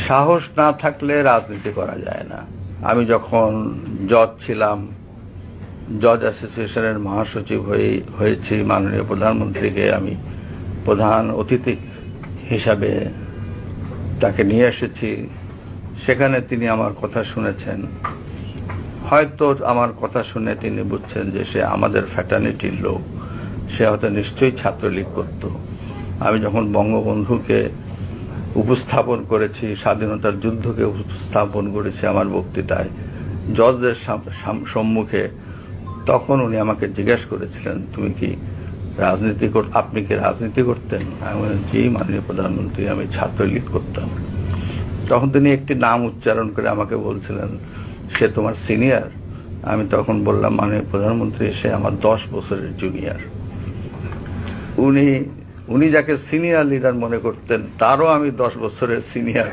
সাহস না থাকলে রাজনীতি করা যায় না। আমি যখন জজ ছিলাম, জজ অ্যাসোসিয়েশনের মহাসচিব হয়েছি, মাননীয় প্রধানমন্ত্রীকে আমি প্রধান অতিথি হিসাবে তাকে নিয়ে এসেছি। সেখানে তিনি আমার কথা শুনেছেন। হয়তো আমার কথা শুনে তিনি বুঝছেন যে সে আমাদের ফ্যাটার্নিটির লোক, সে হয়তো নিশ্চয়ই ছাত্রলীগ করত। আমি যখন বঙ্গবন্ধুকে উপস্থাপন করেছি, স্বাধীনতার যুদ্ধকে উপস্থাপন করেছি আমার বক্তৃতায় জজদের সম্মুখে, তখন উনি আমাকে জিজ্ঞেস করেছিলেন, তুমি কি আপনি কি রাজনীতি করতেন? আমি বললাম, জি মাননীয় প্রধানমন্ত্রী, আমি ছাত্রলীগ করতাম। তখন তিনি একটি নাম উচ্চারণ করে আমাকে বলছিলেন, সে তোমার সিনিয়র? আমি তখন বললাম, মাননীয় প্রধানমন্ত্রী, সে আমার 10 বছরের জুনিয়র। উনি যাকে সিনিয়র লিডার মনে করতেন, তারও আমি 10 বছরের সিনিয়র।